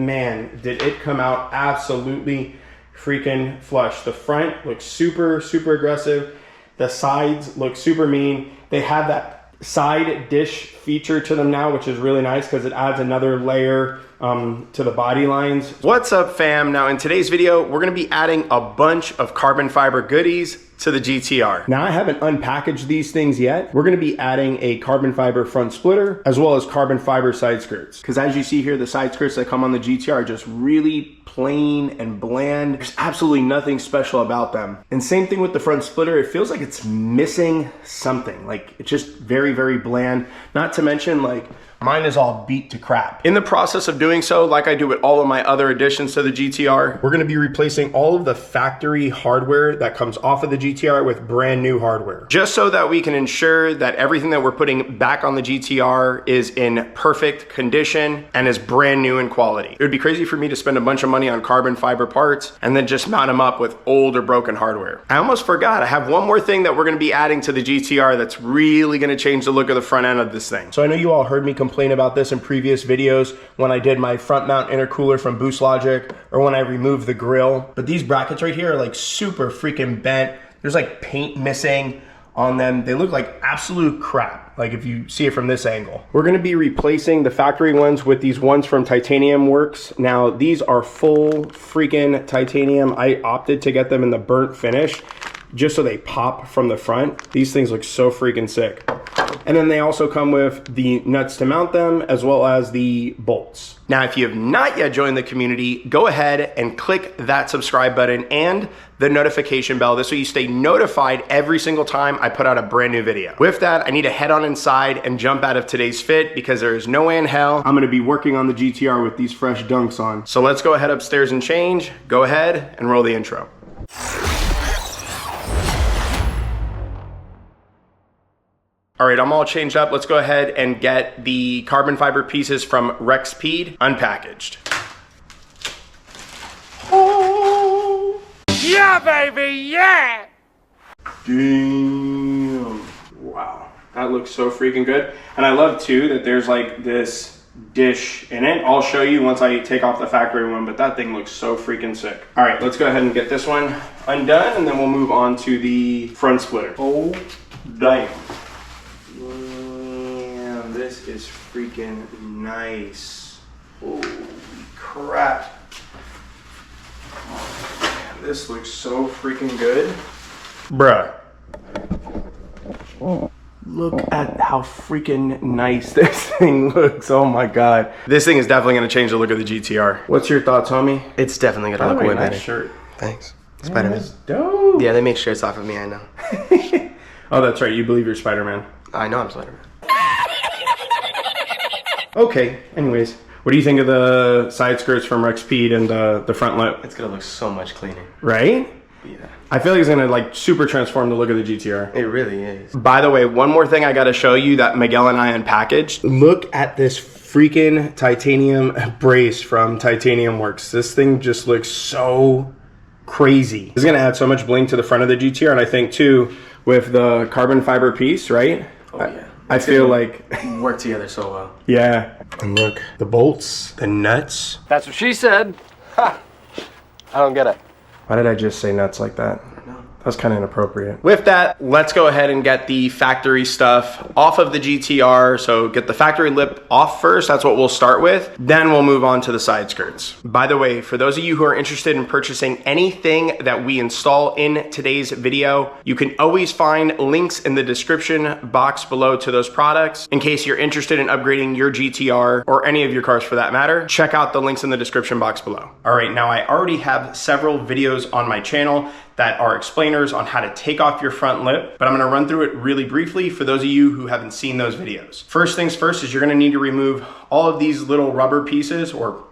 Man, did it come out absolutely freaking flush. The front looks super, super aggressive. The sides look super mean. They have that side dish feature to them now, which is really nice because it adds another layer to the body lines. What's up, fam? Now in today's video, we're gonna be adding a bunch of carbon fiber goodies to the GTR. Now I haven't unpackaged these things yet. We're gonna be adding a carbon fiber front splitter as well as carbon fiber side skirts. Because as you see here, the side skirts that come on the GTR are just really plain and bland. There's absolutely nothing special about them. And same thing with the front splitter. It feels like it's missing something. Like it's just very, very bland. Not to mention like mine is all beat to crap. In the process of doing so, like I do with all of my other additions to the GTR, we're gonna be replacing all of the factory hardware that comes off of the GTR with brand new hardware. Just so that we can ensure that everything that we're putting back on the GTR is in perfect condition and is brand new in quality. It would be crazy for me to spend a bunch of money on carbon fiber parts and then just mount them up with old or broken hardware. I almost forgot, I have one more thing that we're gonna be adding to the GTR that's really gonna change the look of the front end of this thing. So I know you all heard me complain about this in previous videos when I did my front mount intercooler from Boost Logic or when I removed the grill, but these brackets right here are like super freaking bent. There's like paint missing on them. They look like absolute crap, like if you see it from this angle. We're gonna be replacing the factory ones with these ones from Titanium Works. Now these are full freaking titanium. I opted to get them in the burnt finish just so they pop from the front. These things look so freaking sick. And then they also come with the nuts to mount them as well as the bolts. Now, if you have not yet joined the community, go ahead and click that subscribe button and the notification bell. This way you stay notified every single time I put out a brand new video. With that, I need to head on inside and jump out of today's fit because there is no way in hell I'm gonna be working on the GTR with these fresh dunks on. So let's go ahead upstairs and change. Go ahead and roll the intro. All right, I'm all changed up. Let's go ahead and get the carbon fiber pieces from Rexpeed unpackaged. Oh! Yeah, baby, yeah! Damn. Wow, that looks so freaking good. And I love too that there's like this dish in it. I'll show you once I take off the factory one, but that thing looks so freaking sick. All right, let's go ahead and get this one undone and then we'll move on to the front splitter. Oh, damn. This is freaking nice. Holy crap. Man, this looks so freaking good. Bruh. Look at how freaking nice this thing looks. Oh my God. This thing is definitely gonna change the look of the GTR. What's your thoughts, homie? It's definitely gonna look way better. Nice shirt. Thanks. Spider-Man. That's dope. Yeah, they make shirts off of me, I know. Oh, that's right. You believe you're Spider-Man. I know I'm Spider-Man. Okay, anyways. What do you think of the side skirts from Rexpeed and the front lip? It's gonna look so much cleaner. Right? Yeah. I feel like it's gonna like super transform the look of the GTR. It really is. By the way, one more thing I gotta show you that Miguel and I unpackaged. Look at this freaking titanium brace from Titanium Works. This thing just looks so crazy. This is gonna add so much bling to the front of the GTR, and I think too, with the carbon fiber piece, right? Oh yeah. I feel like work together so well. Yeah. And look, the bolts, the nuts. That's what she said. Ha! I don't get it. Why did I just say nuts like that? That was kind of inappropriate. With that, let's go ahead and get the factory stuff off of the GTR. So get the factory lip off first. That's what we'll start with. Then we'll move on to the side skirts. By the way, for those of you who are interested in purchasing anything that we install in today's video, you can always find links in the description box below to those products. In case you're interested in upgrading your GTR or any of your cars for that matter, check out the links in the description box below. All right, now I already have several videos on my channel that are explainers on how to take off your front lip, but I'm gonna run through it really briefly for those of you who haven't seen those videos. First things first is you're gonna need to remove all of these little rubber pieces or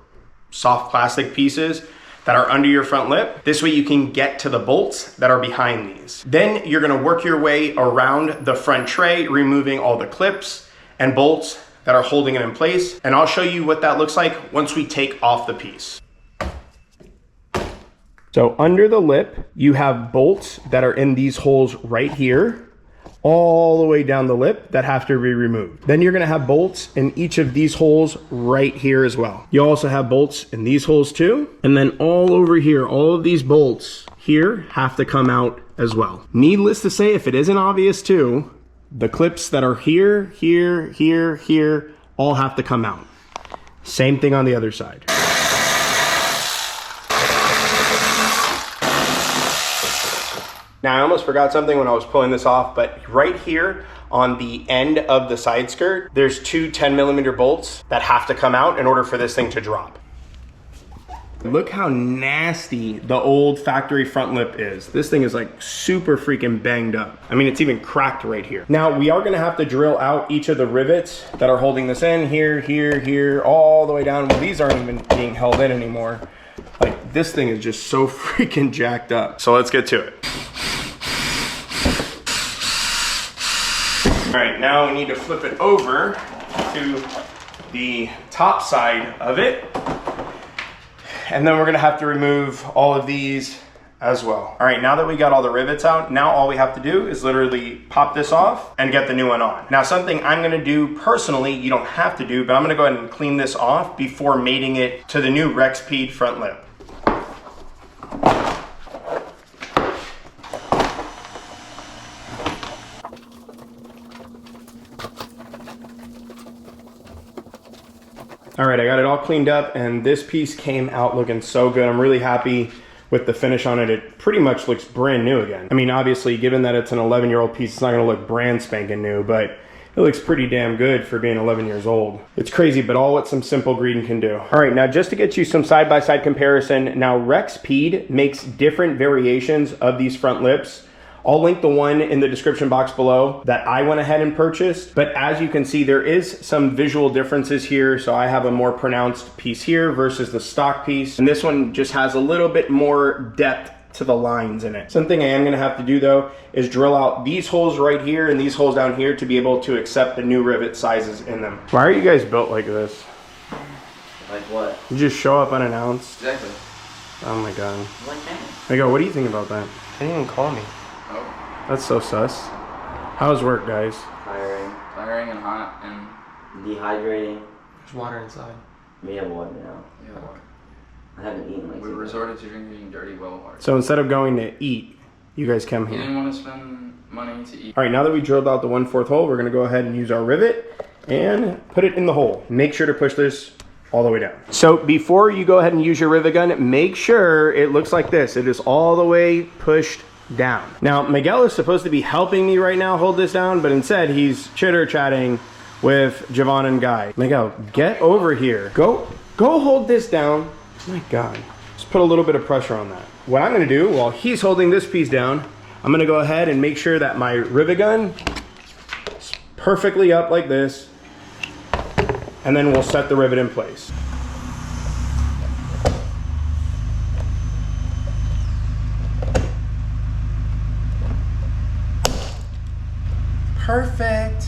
soft plastic pieces that are under your front lip. This way you can get to the bolts that are behind these. Then you're gonna work your way around the front tray, removing all the clips and bolts that are holding it in place. And I'll show you what that looks like once we take off the piece. So under the lip, you have bolts that are in these holes right here. all the way down the lip that have to be removed. Then you're gonna have bolts in each of these holes right here as well. You also have bolts in these holes too. And then all over here, all of these bolts here have to come out as well. Needless to say, if it isn't obvious too, the clips that are here, here, here, here, all have to come out. Same thing on the other side. Now I almost forgot something when I was pulling this off, but right here on the end of the side skirt, there's two 10mm bolts that have to come out in order for this thing to drop. Look how nasty the old factory front lip is. This thing is like super freaking banged up. I mean, it's even cracked right here. Now we are gonna have to drill out each of the rivets that are holding this in, here, here, here, all the way down. Well, these aren't even being held in anymore. Like, this thing is just so freaking jacked up. So let's get to it. All right, now we need to flip it over to the top side of it. And then we're gonna have to remove all of these as well. All right, now that we got all the rivets out, now all we have to do is literally pop this off and get the new one on. Now, something I'm gonna do personally, you don't have to do, but I'm gonna go ahead and clean this off before mating it to the new Rexpeed front lip. All right, I got it all cleaned up and this piece came out looking so good. I'm really happy with the finish on it. It pretty much looks brand new again. I mean, obviously, given that it's an 11-year-old piece, it's not gonna look brand spanking new, but it looks pretty damn good for being 11 years old. It's crazy, but all what some simple greeding can do. All right, now just to get you some side-by-side comparison, now Rexpeed makes different variations of these front lips. I'll link the one in the description box below that I went ahead and purchased. But as you can see, there is some visual differences here. So I have a more pronounced piece here versus the stock piece. And this one just has a little bit more depth to the lines in it. Something I am gonna have to do though is drill out these holes right here and these holes down here to be able to accept the new rivet sizes in them. Why are you guys built like this? Like what? You just show up unannounced? Exactly. Oh my God. Like that. Miguel, what do you think about that? They didn't even call me. Oh. That's so sus. How's work, guys? Tiring. Tiring and hot and Dehydrating. There's water inside. We have water now. yeah. I haven't eaten like We resorted to drinking dirty well water. So instead of going to eat, you guys come He here. didn't want to spend money to eat. All right, now that we drilled out the 1/4 hole, we're gonna go ahead and use our rivet and put it in the hole. Make sure to push this all the way down. So before you go ahead and use your rivet gun, make sure it looks like this. It is all the way pushed down. Now, Miguel is supposed to be helping me right now hold this down, but instead he's chitter-chatting with Javon and Guy. Miguel, get over here. Go hold this down. My God, just put a little bit of pressure on that. What I'm gonna do while he's holding this piece down, I'm gonna go ahead and make sure that my rivet gun is perfectly up like this, and then we'll set the rivet in place. Perfect.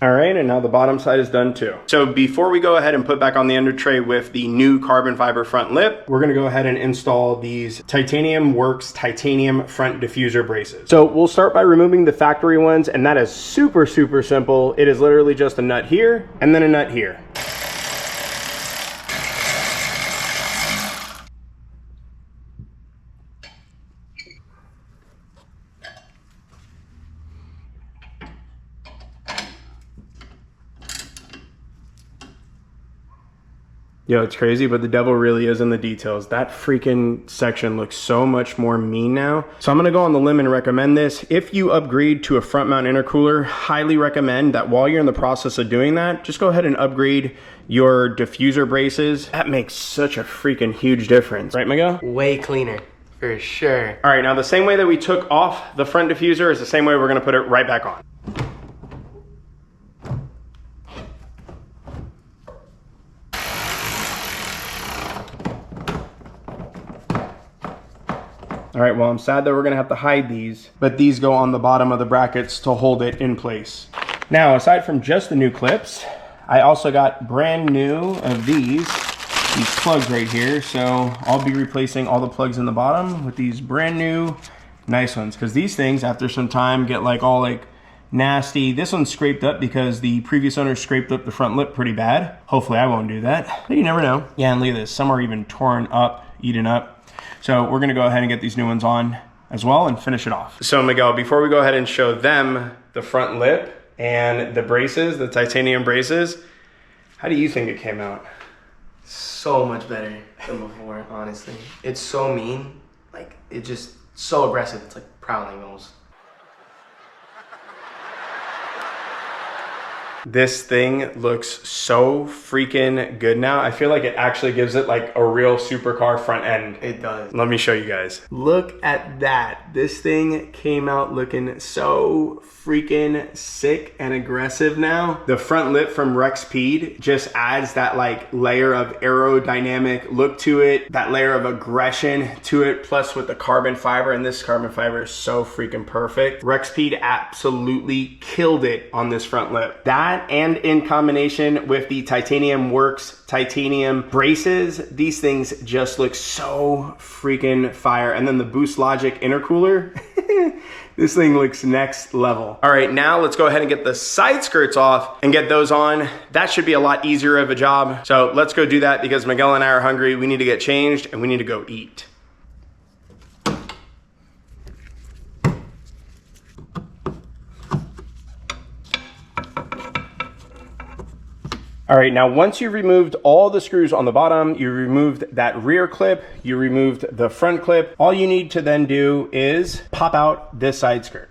All right, and now the bottom side is done too. So before we go ahead and put back on the under tray with the new carbon fiber front lip, we're gonna go ahead and install these Titanium Works titanium front diffuser braces. So we'll start by removing the factory ones, and that is super, super simple. It is literally just a nut here and then a nut here. Yo, it's crazy, but the devil really is in the details. That freaking section looks so much more mean now. So I'm gonna go on the limb and recommend this. If you upgrade to a front mount intercooler, highly recommend that while you're in the process of doing that, just go ahead and upgrade your diffuser braces. That makes such a freaking huge difference. Right, Miguel? Way cleaner, for sure. All right, now the same way that we took off the front diffuser is the same way we're gonna put it right back on. All right, well, I'm sad that we're gonna have to hide these, but these go on the bottom of the brackets to hold it in place. Now, aside from just the new clips, I also got brand new of these plugs right here. So I'll be replacing all the plugs in the bottom with these brand new nice ones, because these things after some time get like all like nasty. This one's scraped up because the previous owner scraped up the front lip pretty bad. Hopefully I won't do that, but you never know. Yeah, and look at this, some are even torn up, eaten up. So we're gonna go ahead and get these new ones on as well and finish it off. So Miguel, before we go ahead and show them the front lip and the braces, the titanium braces, how do you think it came out? So much better than before, honestly. It's so mean. Like, it's just so aggressive. It's like prowling almost. This thing looks so freaking good now. I feel like it actually gives it like a real supercar front end. It does. Let me show you guys. Look at that. This thing came out looking so freaking sick and aggressive now. The front lip from Rexpeed just adds that like layer of aerodynamic look to it, that layer of aggression to it, plus with the carbon fiber, and this carbon fiber is so freaking perfect. Rexpeed absolutely killed it on this front lip. That, and in combination with the Titanium Works titanium braces, these things just look so freaking fire. And then the Boost Logic intercooler, this thing looks next level. All right, now let's go ahead and get the side skirts off and get those on. That should be a lot easier of a job. So let's go do that because Miguel and I are hungry. We need to get changed and we need to go eat. All right, now once you've removed all the screws on the bottom, you removed that rear clip, you removed the front clip, all you need to then do is pop out this side skirt.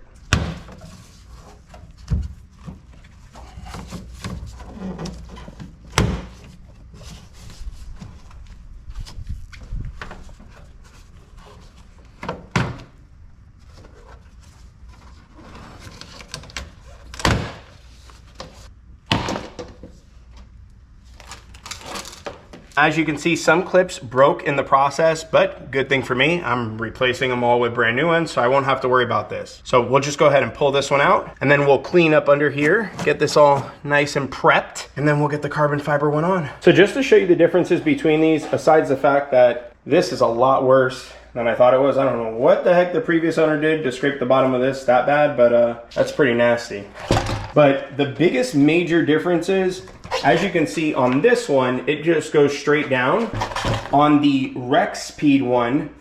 As you can see, some clips broke in the process, but good thing for me, I'm replacing them all with brand new ones, so I won't have to worry about this. So we'll just go ahead and pull this one out, and then we'll clean up under here, get this all nice and prepped, and then we'll get the carbon fiber one on. So just to show you the differences between these, besides the fact that this is a lot worse than I thought it was. I don't know what the heck the previous owner did to scrape the bottom of this that bad, but that's pretty nasty. But the biggest major difference is, as you can see on this one, it just goes straight down. On the Rexpeed one,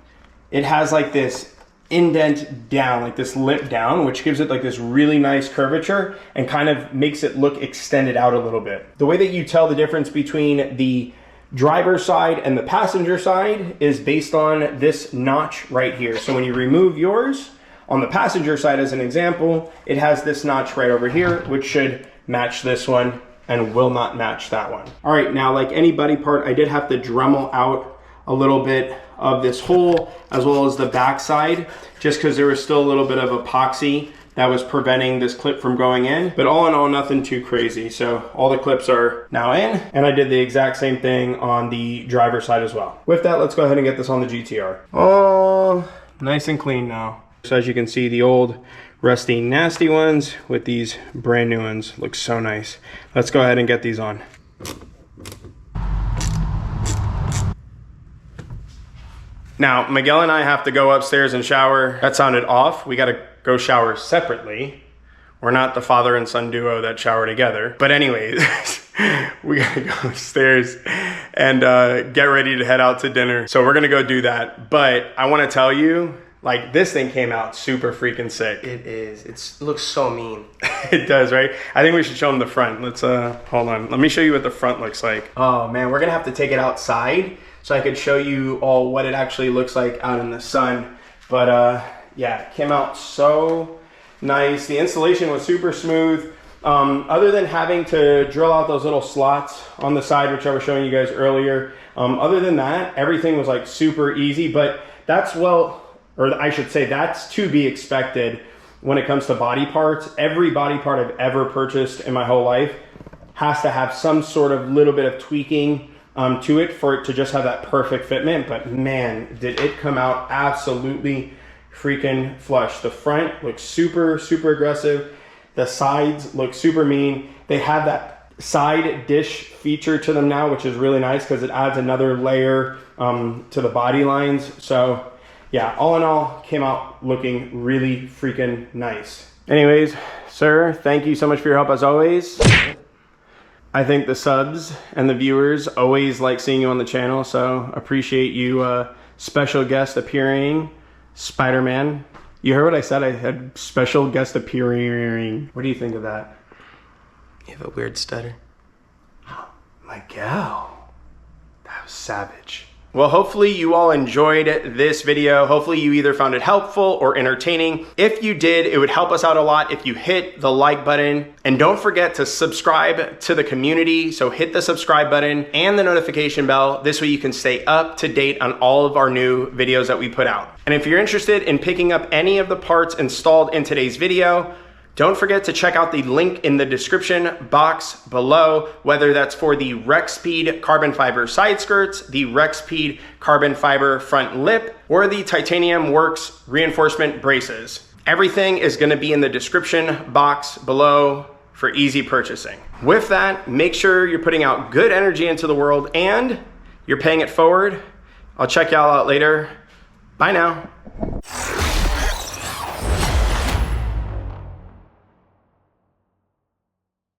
it has like this indent down, like this lip down, which gives it like this really nice curvature and kind of makes it look extended out a little bit. The way that you tell the difference between the driver's side and the passenger side is based on this notch right here. So when you remove yours, on the passenger side as an example, it has this notch right over here, which should match this one and will not match that one. All right, now like any body part, I did have to Dremel out a little bit of this hole as well as the back side, just because there was still a little bit of epoxy that was preventing this clip from going in. But all in all, nothing too crazy. So all the clips are now in, and I did the exact same thing on the driver's side as well. With that, let's go ahead and get this on the GTR. Oh, nice and clean now. So as you can see, the old rusty nasty ones with these brand new ones look so nice. Let's go ahead and get these on. Now Miguel and I have to go upstairs and shower. That sounded off. We got to go shower separately. We're not the father and son duo that shower together. But anyways, we gotta go upstairs and get ready to head out to dinner. So we're gonna go do that. But I want to tell you, like, this thing came out super freaking sick. It is. It looks so mean. It does, right? I think we should show them the front. Let's, hold on. Let me show you what the front looks like. Oh man, we're gonna have to take it outside so I could show you all what it actually looks like out in the sun. But yeah, it came out so nice. The installation was super smooth. Other than having to drill out those little slots on the side, which I was showing you guys earlier, other than that, everything was like super easy. But that's, well, or I should say that's to be expected when it comes to body parts. Every body part I've ever purchased in my whole life has to have some sort of little bit of tweaking to it for it to just have that perfect fitment. But man, did it come out absolutely freaking flush. The front looks super, super aggressive. The sides look super mean. They have that side dish feature to them now, which is really nice because it adds another layer to the body lines. So yeah, all in all, came out looking really freaking nice. Anyways, sir, thank you so much for your help as always. I think the subs and the viewers always like seeing you on the channel, so appreciate you special guest appearing, Spider-Man. You heard what I said, I had special guest appearing. What do you think of that? You have a weird stutter. Miguel, that was savage. Well, hopefully you all enjoyed this video. Hopefully you either found it helpful or entertaining. If you did, it would help us out a lot if you hit the like button. And don't forget to subscribe to the community. So hit the subscribe button and the notification bell. This way you can stay up to date on all of our new videos that we put out. And if you're interested in picking up any of the parts installed in today's video, don't forget to check out the link in the description box below, whether that's for the Rexpeed carbon fiber side skirts, the Rexpeed carbon fiber front lip, or the Titanium Works reinforcement braces. Everything is gonna be in the description box below for easy purchasing. With that, make sure you're putting out good energy into the world and you're paying it forward. I'll check y'all out later. Bye now.